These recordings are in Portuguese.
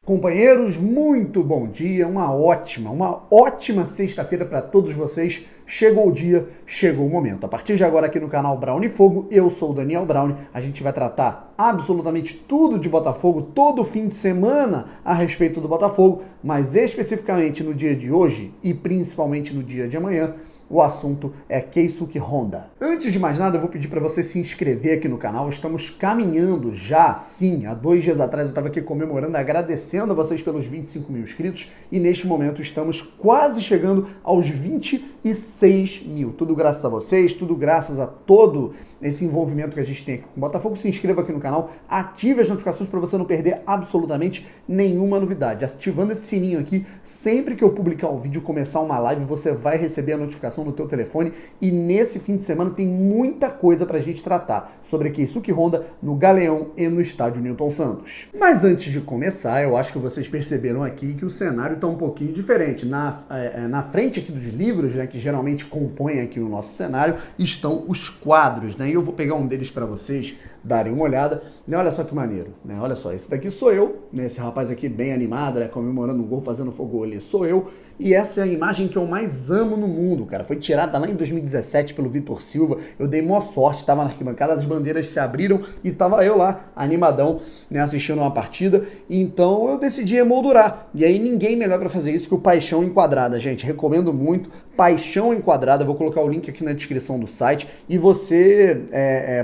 Companheiros, muito bom dia, uma ótima sexta-feira para todos vocês. Chegou o dia, chegou o momento. A partir de agora aqui no canal Brown e Fogo, eu sou o Daniel Brown. A gente vai tratar absolutamente tudo de Botafogo, todo fim de semana a respeito do Botafogo, mas especificamente no dia de hoje e principalmente no dia de amanhã, o assunto é Keisuke Honda. Antes de mais nada, eu vou pedir para você se inscrever aqui no canal. Estamos caminhando já, sim, há 2 dias atrás eu estava aqui comemorando, agradecendo a vocês pelos 25 mil inscritos e neste momento estamos quase chegando aos 26 mil. Tudo graças a vocês, tudo graças a todo esse envolvimento que a gente tem aqui com o Botafogo. Se inscreva aqui no canal, ative as notificações para você não perder absolutamente nenhuma novidade. Ativando esse sininho aqui, sempre que eu publicar um vídeo, começar uma live, você vai receber a notificação no teu telefone e nesse fim de semana tem muita coisa pra gente tratar sobre Keisuke Honda no Galeão e no estádio Newton Santos. Mas antes de começar, eu acho que vocês perceberam aqui que o cenário tá um pouquinho diferente. Na frente aqui dos livros, né, que geralmente compõem aqui o nosso cenário, estão os quadros, né? E eu vou pegar um deles para vocês darem uma olhada, né? Olha só que maneiro, né? Olha só, esse daqui sou eu, né? Esse rapaz aqui bem animado, né? Comemorando um gol, fazendo fogo ali, sou eu. E essa é a imagem que eu mais amo no mundo, cara. Foi tirada lá em 2017 pelo Vitor Silva. Eu dei maior sorte, tava na arquibancada, as bandeiras se abriram e tava eu lá, animadão, né, assistindo uma partida. Então eu decidi emoldurar. E aí ninguém melhor para fazer isso que o Paixão Enquadrada, gente. Recomendo muito. Paixão Enquadrada, vou colocar o link aqui na descrição do site. E você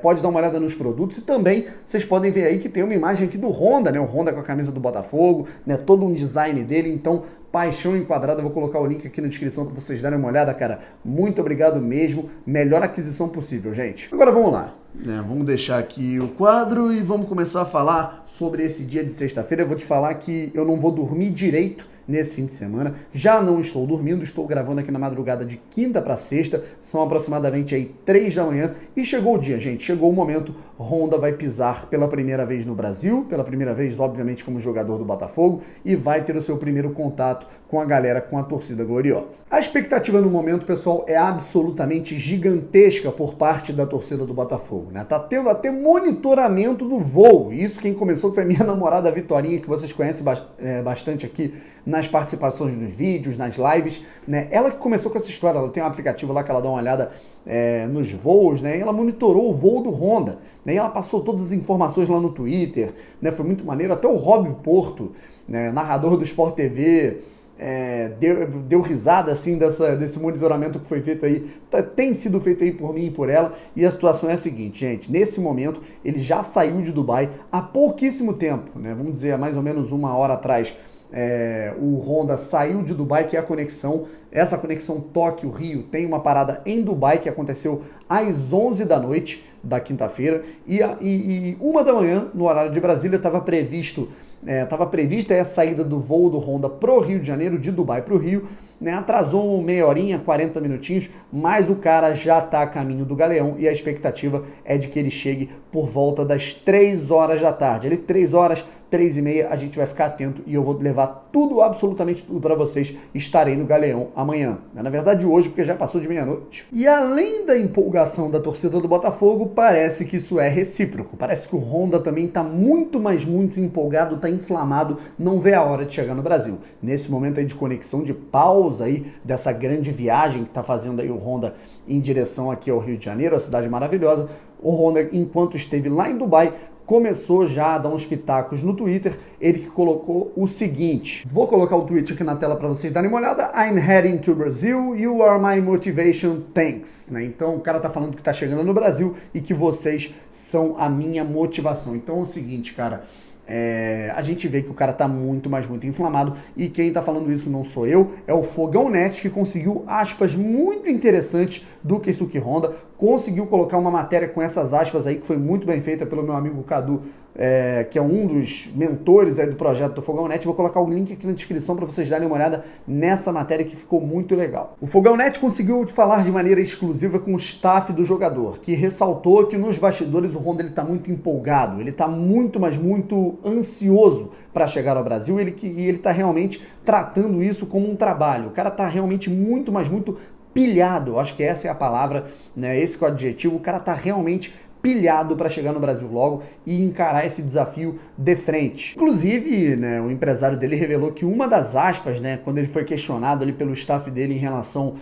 pode dar uma olhada nos produtos. E também vocês podem ver aí que tem uma imagem aqui do Honda, né? O Honda com a camisa do Botafogo, né? Todo um design dele. Então, Paixão Enquadrada, vou colocar o link aqui na descrição para vocês darem uma olhada, cara. Muito obrigado mesmo. Melhor aquisição possível, gente. Agora vamos lá. Vamos deixar aqui o quadro e vamos começar a falar sobre esse dia de sexta-feira. Eu vou te falar que eu não vou dormir direito nesse fim de semana. Já não estou dormindo, estou gravando aqui na madrugada de quinta para sexta. São aproximadamente aí 3 da manhã e chegou o dia, gente. Chegou o momento. Honda vai pisar pela primeira vez no Brasil, pela primeira vez, obviamente, como jogador do Botafogo e vai ter o seu primeiro contato com a galera, com a torcida gloriosa. A expectativa no momento, pessoal, é absolutamente gigantesca por parte da torcida do Botafogo, né? Tá tendo até monitoramento do voo. Isso quem começou foi a minha namorada Vitorinha, que vocês conhecem bastante aqui nas participações nos vídeos, nas lives, né? Ela que começou com essa história, ela tem um aplicativo lá que ela dá uma olhada nos voos, né? E ela monitorou o voo do Honda, né? E ela passou todas as informações lá no Twitter, né? Foi muito maneiro, até o Rob Porto, né, narrador do Sport TV, deu risada assim desse monitoramento que foi feito aí, tem sido feito aí por mim e por ela, e a situação é a seguinte, gente, nesse momento ele já saiu de Dubai há pouquíssimo tempo, né, vamos dizer, há mais ou menos 1 hora atrás, o Honda saiu de Dubai, que é a conexão, essa conexão Tóquio-Rio tem uma parada em Dubai que aconteceu às 11 da noite da quinta-feira e 1 da manhã, no horário de Brasília, estava prevista a saída do voo do Honda pro Rio de Janeiro, de Dubai pro Rio, né? Atrasou meia horinha, 40 minutinhos, mas o cara já está a caminho do Galeão e a expectativa é de que ele chegue por volta das 3 horas da tarde. Ali 3 horas, 3h30, a gente vai ficar atento e eu vou levar tudo, absolutamente tudo para vocês. Estarei no Galeão amanhã. Na verdade hoje, porque já passou de meia-noite. E além da empolgação da torcida do Botafogo, parece que isso é recíproco. Parece que o Honda também está muito, mas muito empolgado, está inflamado, não vê a hora de chegar no Brasil. Nesse momento aí de conexão, de pausa aí dessa grande viagem que está fazendo aí o Honda em direção aqui ao Rio de Janeiro, a cidade maravilhosa, o Honda, enquanto esteve lá em Dubai, começou já a dar uns pitacos no Twitter, ele que colocou o seguinte, vou colocar o tweet aqui na tela para vocês darem uma olhada, I'm heading to Brazil, you are my motivation, thanks, né? Então o cara tá falando que tá chegando no Brasil e que vocês são a minha motivação. Então é o seguinte, cara, a gente vê que o cara tá muito, mas muito inflamado e quem tá falando isso não sou eu, é o Fogão Net, que conseguiu aspas muito interessantes do Keisuke Honda, conseguiu colocar uma matéria com essas aspas aí que foi muito bem feita pelo meu amigo Cadu, que é um dos mentores aí do projeto do Fogão Net. Vou colocar o link aqui na descrição para vocês darem uma olhada nessa matéria que ficou muito legal. O Fogão Net conseguiu falar de maneira exclusiva com o staff do jogador, que ressaltou que nos bastidores o Honda está muito empolgado, ele está muito, mas muito ansioso para chegar ao Brasil, e ele está realmente tratando isso como um trabalho. O cara está realmente muito, mas muito pilhado, eu acho que essa é a palavra, né? Esse é o adjetivo, o cara está realmente pilhado para chegar no Brasil logo e encarar esse desafio de frente. Inclusive, né, o empresário dele revelou que uma das aspas, né, quando ele foi questionado ali pelo staff dele em relação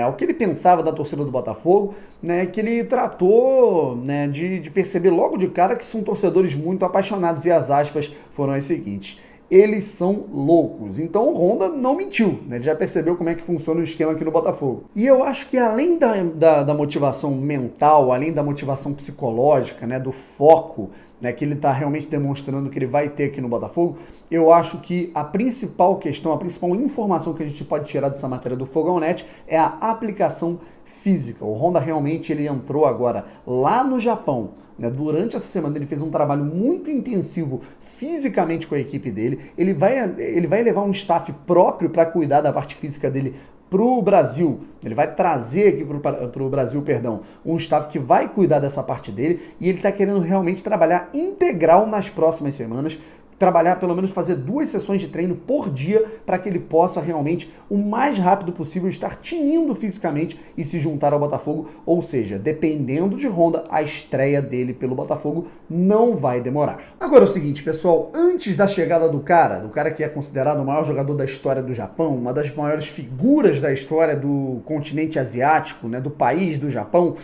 ao que ele pensava da torcida do Botafogo, né, que ele tratou, né, de perceber logo de cara que são torcedores muito apaixonados, e as aspas foram as seguintes: eles são loucos. Então o Honda não mentiu, né? Ele já percebeu como é que funciona o esquema aqui no Botafogo. E eu acho que além da motivação mental, além da motivação psicológica, né, do foco, né, que ele está realmente demonstrando que ele vai ter aqui no Botafogo, eu acho que a principal questão, a principal informação que a gente pode tirar dessa matéria do Fogão Net é a aplicação física. O Honda realmente ele entrou agora lá no Japão, né? Durante essa semana ele fez um trabalho muito intensivo fisicamente com a equipe dele. Ele vai levar um staff próprio para cuidar da parte física dele para o Brasil. Ele vai trazer aqui para o Brasil, um staff que vai cuidar dessa parte dele, e ele está querendo realmente trabalhar integral nas próximas semanas, trabalhar, pelo menos fazer 2 sessões de treino por dia, para que ele possa realmente, o mais rápido possível, estar tinindo fisicamente e se juntar ao Botafogo. Ou seja, dependendo de Honda, a estreia dele pelo Botafogo não vai demorar. Agora é o seguinte, pessoal, antes da chegada do cara que é considerado o maior jogador da história do Japão, uma das maiores figuras da história do continente asiático, né, do país do Japão,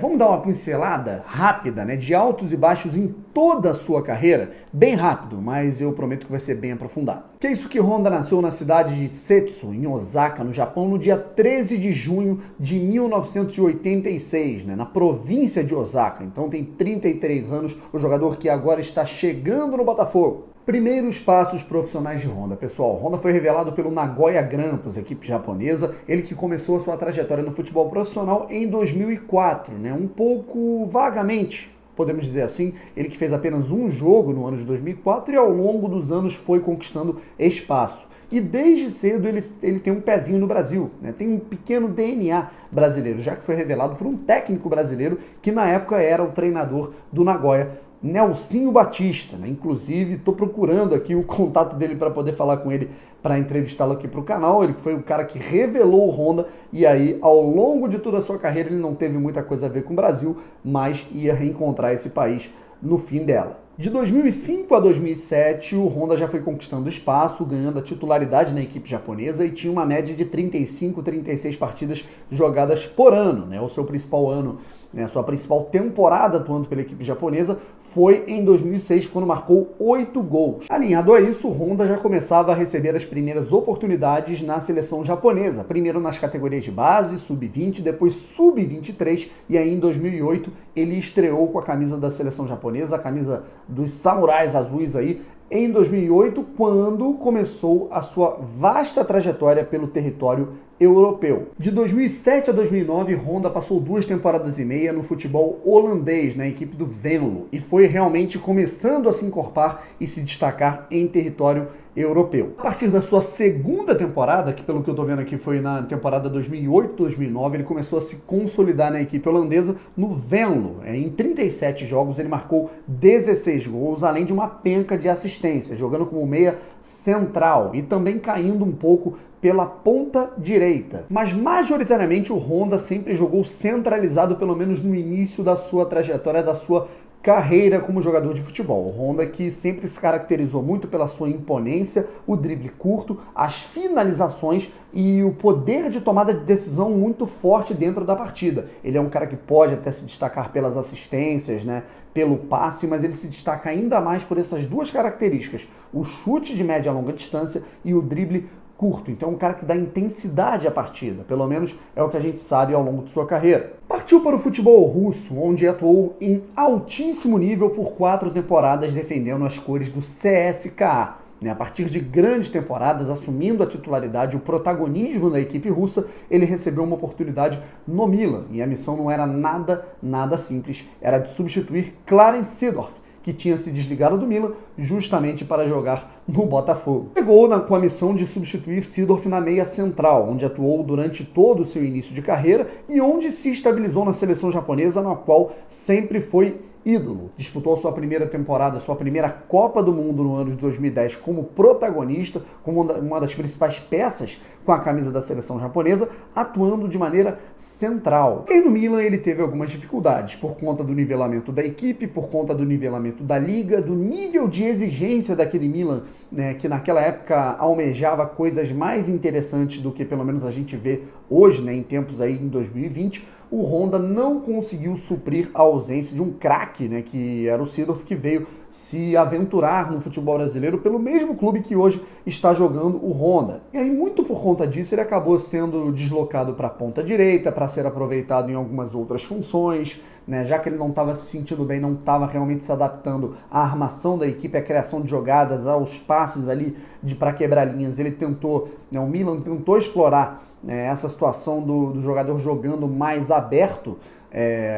vamos dar uma pincelada rápida, né, de altos e baixos em toda a sua carreira, bem rápido, mas eu prometo que vai ser bem aprofundado. Keisuke Honda nasceu na cidade de Setsu, em Osaka, no Japão, no dia 13 de junho de 1986, né, na província de Osaka. Então tem 33 anos, o jogador que agora está chegando no Botafogo. Primeiros passos profissionais de Honda. Pessoal, Honda foi revelado pelo Nagoya Grampus, equipe japonesa, ele que começou a sua trajetória no futebol profissional em 2004, né? Um pouco vagamente, podemos dizer assim, ele que fez apenas um jogo no ano de 2004 e ao longo dos anos foi conquistando espaço. E desde cedo ele tem um pezinho no Brasil, né? Tem um pequeno DNA brasileiro, já que foi revelado por um técnico brasileiro que na época era o treinador do Nagoya, Nelsinho Batista, né? Inclusive, estou procurando aqui o contato dele para poder falar com ele, para entrevistá-lo aqui para o canal. Ele foi o cara que revelou o Honda, e aí, ao longo de toda a sua carreira, ele não teve muita coisa a ver com o Brasil, mas ia reencontrar esse país no fim dela. De 2005 a 2007, o Honda já foi conquistando espaço, ganhando a titularidade na equipe japonesa e tinha uma média de 35, 36 partidas jogadas por ano, né? O seu principal ano, né, a sua principal temporada atuando pela equipe japonesa foi em 2006, quando marcou 8 gols. Alinhado a isso, o Honda já começava a receber as primeiras oportunidades na seleção japonesa, primeiro nas categorias de base, sub-20, depois sub-23, e aí em 2008 ele estreou com a camisa da seleção japonesa, a camisa dos samurais azuis aí, em 2008, quando começou a sua vasta trajetória pelo território europeu. De 2007 a 2009, Honda passou 2 temporadas e meia no futebol holandês, na equipe do Venlo, e foi realmente começando a se encorpar e se destacar em território europeu. A partir da sua segunda temporada, que pelo que eu tô vendo aqui foi na temporada 2008-2009, ele começou a se consolidar na equipe holandesa no Venlo. Em 37 jogos ele marcou 16 gols, além de uma penca de assistências, jogando como meia central e também caindo um pouco pela ponta direita. Mas majoritariamente o Honda sempre jogou centralizado, pelo menos no início da sua trajetória, da sua carreira como jogador de futebol. O Honda que sempre se caracterizou muito pela sua imponência, o drible curto, as finalizações e o poder de tomada de decisão muito forte dentro da partida. Ele é um cara que pode até se destacar pelas assistências, né, pelo passe, mas ele se destaca ainda mais por essas 2 características: o chute de média a longa distância e o drible curto. Então é um cara que dá intensidade à partida, pelo menos é o que a gente sabe ao longo de sua carreira. Partiu para o futebol russo, onde atuou em altíssimo nível por 4 temporadas defendendo as cores do CSKA. A partir de grandes temporadas, assumindo a titularidade e o protagonismo da equipe russa, ele recebeu uma oportunidade no Milan, e a missão não era nada simples, era de substituir Clarence Seedorf, que tinha se desligado do Milan justamente para jogar no Botafogo. Chegou com a missão de substituir Seedorf na meia central, onde atuou durante todo o seu início de carreira e onde se estabilizou na seleção japonesa, na qual sempre foi ídolo. Disputou a sua primeira temporada, sua primeira Copa do Mundo no ano de 2010 como protagonista, como uma das principais peças com a camisa da seleção japonesa, atuando de maneira central. E no Milan ele teve algumas dificuldades por conta do nivelamento da equipe, por conta do nivelamento da liga, do nível de exigência daquele Milan, né, que naquela época almejava coisas mais interessantes do que pelo menos a gente vê hoje, né, em tempos aí em 2020. O Honda não conseguiu suprir a ausência de um craque, né, que era o Seedorf, que veio se aventurar no futebol brasileiro pelo mesmo clube que hoje está jogando o Honda. E aí, muito por conta disso, ele acabou sendo deslocado para a ponta direita, para ser aproveitado em algumas outras funções, né, já que ele não estava se sentindo bem, não estava realmente se adaptando à armação da equipe, à criação de jogadas, aos passes ali para quebrar linhas. Ele tentou, né, o Milan tentou explorar, né, essa situação do jogador jogando mais aberto,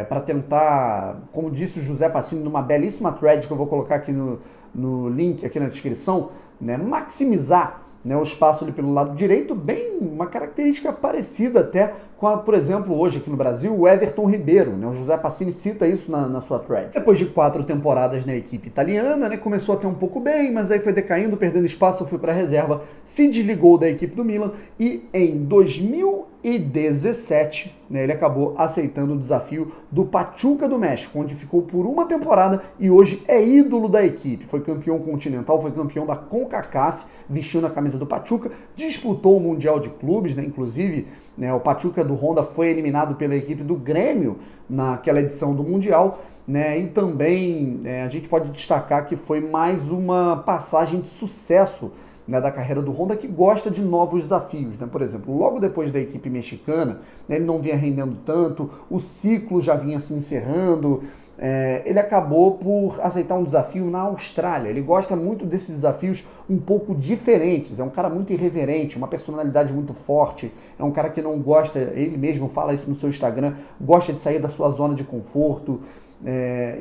para tentar, como disse o José Pacini numa belíssima thread que eu vou colocar aqui no link, aqui na descrição, né, maximizar, né, o espaço ali pelo lado direito, bem uma característica parecida até com a, por exemplo, hoje aqui no Brasil, o Everton Ribeiro, né, o José Pacini cita isso na sua thread. Depois de 4 temporadas na equipe italiana, né, começou a ter um pouco bem, mas aí foi decaindo, perdendo espaço, foi para a reserva, se desligou da equipe do Milan e em 2017, né, ele acabou aceitando o desafio do Pachuca do México, onde ficou por uma temporada e hoje é ídolo da equipe. Foi campeão continental, foi campeão da CONCACAF, vestindo a camisa do Pachuca, disputou o Mundial de Clubes, né, inclusive, né, o Pachuca do Honda foi eliminado pela equipe do Grêmio naquela edição do Mundial, né, e também a gente pode destacar que foi mais uma passagem de sucesso, né, da carreira do Honda, que gosta de novos desafios, né? Por exemplo, logo depois da equipe mexicana, né, ele não vinha rendendo tanto, o ciclo já vinha se encerrando, ele acabou por aceitar um desafio na Austrália. Ele gosta muito desses desafios um pouco diferentes, é um cara muito irreverente, uma personalidade muito forte, é um cara que não gosta, ele mesmo fala isso no seu Instagram, gosta de sair da sua zona de conforto.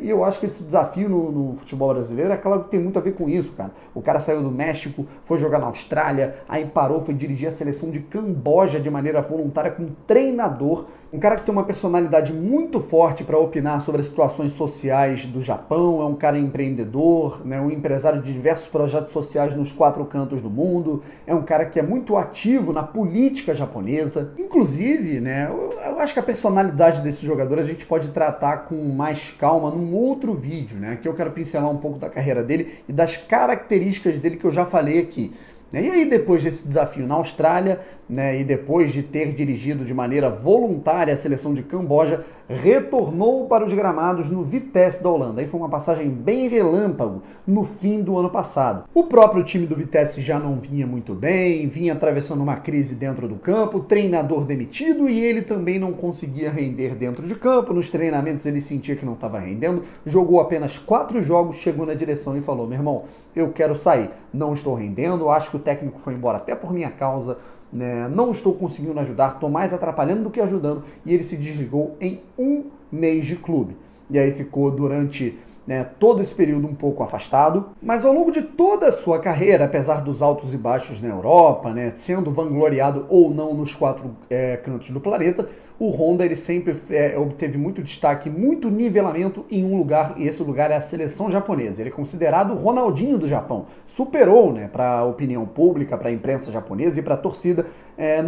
E eu acho que esse desafio no futebol brasileiro é claro que tem muito a ver com isso, cara. O cara saiu do México, foi jogar na Austrália, aí parou, foi dirigir a seleção de Camboja de maneira voluntária com um treinador. Um cara que tem uma personalidade muito forte para opinar sobre as situações sociais do Japão, é um cara empreendedor, né, um empresário de diversos projetos sociais nos 4 cantos do mundo, é um cara que é muito ativo na política japonesa. Inclusive, né, eu acho que a personalidade desse jogador a gente pode tratar com mais calma num outro vídeo, né, que eu quero pincelar um pouco da carreira dele e das características dele que eu já falei aqui. E aí, depois desse desafio na Austrália, né, e depois de ter dirigido de maneira voluntária a seleção de Camboja, retornou para os gramados no Vitesse da Holanda. Aí foi uma passagem bem relâmpago no fim do ano passado. O próprio time do Vitesse já não vinha muito bem, vinha atravessando uma crise dentro do campo, treinador demitido e ele também não conseguia render dentro de campo. Nos treinamentos ele sentia que não estava rendendo, jogou apenas 4 jogos, chegou na direção e falou: meu irmão, eu quero sair, não estou rendendo, acho que o técnico foi embora até por minha causa, né, não estou conseguindo ajudar, estou mais atrapalhando do que ajudando, e ele se desligou em 1 mês de clube. E aí ficou durante, né, todo esse período um pouco afastado, mas ao longo de toda a sua carreira, apesar dos altos e baixos na Europa, né, sendo vangloriado ou não nos 4 cantos do planeta, o Honda ele sempre obteve muito destaque, muito nivelamento em um lugar, e esse lugar é a seleção japonesa. Ele é considerado o Ronaldinho do Japão. Superou, né, para a opinião pública, para a imprensa japonesa e para a torcida,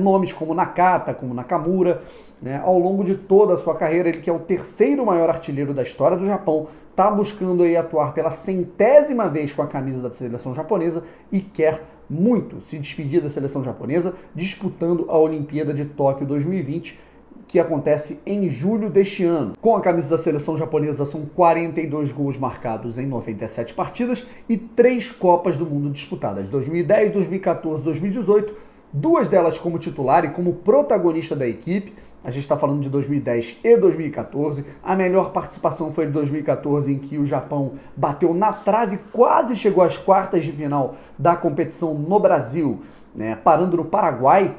nomes como Nakata, como Nakamura, né, ao longo de toda a sua carreira. Ele que é o 3º maior artilheiro da história do Japão, está buscando aí atuar pela 100ª vez com a camisa da seleção japonesa e quer muito se despedir da seleção japonesa, disputando a Olimpíada de Tóquio 2020, que acontece em julho deste ano. Com a camisa da seleção japonesa são 42 gols marcados em 97 partidas e 3 Copas do Mundo disputadas, 2010, 2014, 2018, 2 delas como titular e como protagonista da equipe. A gente está falando de 2010 e 2014. A melhor participação foi de 2014, em que o Japão bateu na trave, quase chegou às quartas de final da competição no Brasil, né, parando no Paraguai,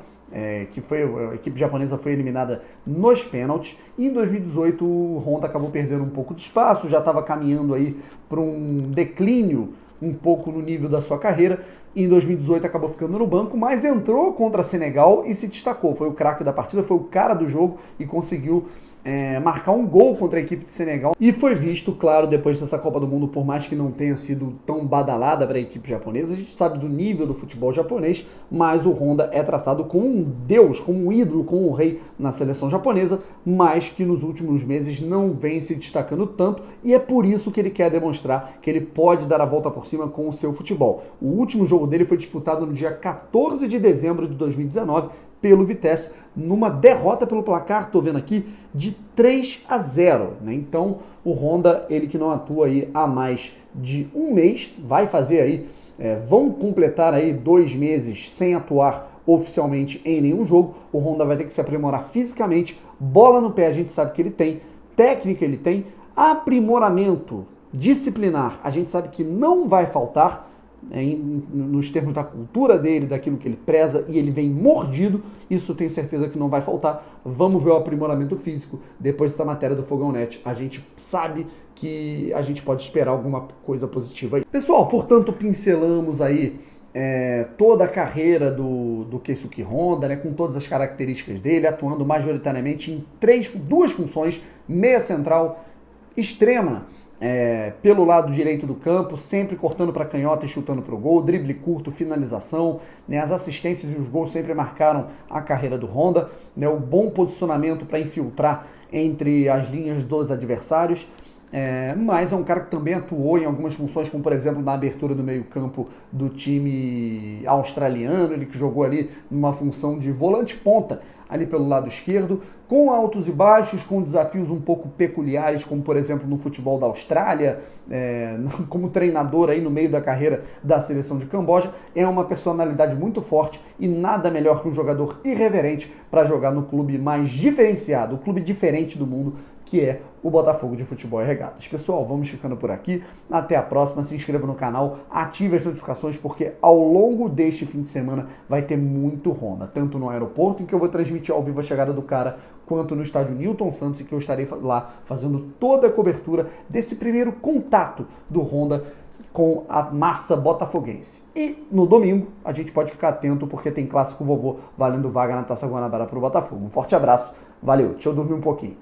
que a equipe japonesa foi eliminada nos pênaltis. E em 2018 o Honda acabou perdendo um pouco de espaço, já estava caminhando aí para um declínio um pouco no nível da sua carreira. Em 2018 acabou ficando no banco, mas entrou contra Senegal e se destacou. Foi o craque da partida, foi o cara do jogo e conseguiu marcar um gol contra a equipe de Senegal. E foi visto, claro, depois dessa Copa do Mundo, por mais que não tenha sido tão badalada para a equipe japonesa, a gente sabe do nível do futebol japonês, mas o Honda é tratado como um deus, como um ídolo, como um rei na seleção japonesa, mas que nos últimos meses não vem se destacando tanto, e é por isso que ele quer demonstrar que ele pode dar a volta por cima com o seu futebol. O último jogo dele foi disputado no dia 14 de dezembro de 2019, pelo Vitesse, numa derrota pelo placar, tô vendo aqui, de 3-0, né? Então, o Honda, ele que não atua aí há mais de um mês, vai fazer aí, vão completar aí 2 meses sem atuar oficialmente em nenhum jogo. O Honda vai ter que se aprimorar fisicamente, bola no pé a gente sabe que ele tem, técnica ele tem, aprimoramento disciplinar a gente sabe que não vai faltar, nos termos da cultura dele, daquilo que ele preza, e ele vem mordido, isso tenho certeza que não vai faltar. Vamos ver o aprimoramento físico depois dessa matéria do Fogão Net. A gente sabe que a gente pode esperar alguma coisa positiva aí. Pessoal, portanto, pincelamos aí toda a carreira do Keisuke Honda, né, com todas as características dele, atuando majoritariamente em duas funções: meia central, extrema, pelo lado direito do campo, sempre cortando para canhota e chutando para o gol, drible curto, finalização, né, as assistências e os gols sempre marcaram a carreira do Honda, né, o bom posicionamento para infiltrar entre as linhas dos adversários, mas é um cara que também atuou em algumas funções, como por exemplo na abertura do meio-campo do time australiano, ele que jogou ali numa função de volante ponta, ali pelo lado esquerdo, com altos e baixos, com desafios um pouco peculiares, como por exemplo no futebol da Austrália, como treinador aí no meio da carreira da seleção de Camboja. É uma personalidade muito forte e nada melhor que um jogador irreverente para jogar no clube mais diferenciado, o clube diferente do mundo, que é o Botafogo de Futebol e Regatas. Pessoal, vamos ficando por aqui. Até a próxima. Se inscreva no canal, ative as notificações, porque ao longo deste fim de semana vai ter muito Honda, tanto no aeroporto, em que eu vou transmitir ao vivo a chegada do cara, quanto no estádio Newton Santos, em que eu estarei lá fazendo toda a cobertura desse primeiro contato do Honda com a massa botafoguense. E no domingo a gente pode ficar atento, porque tem clássico vovô valendo vaga na Taça Guanabara para o Botafogo. Um forte abraço, valeu, deixa eu dormir um pouquinho.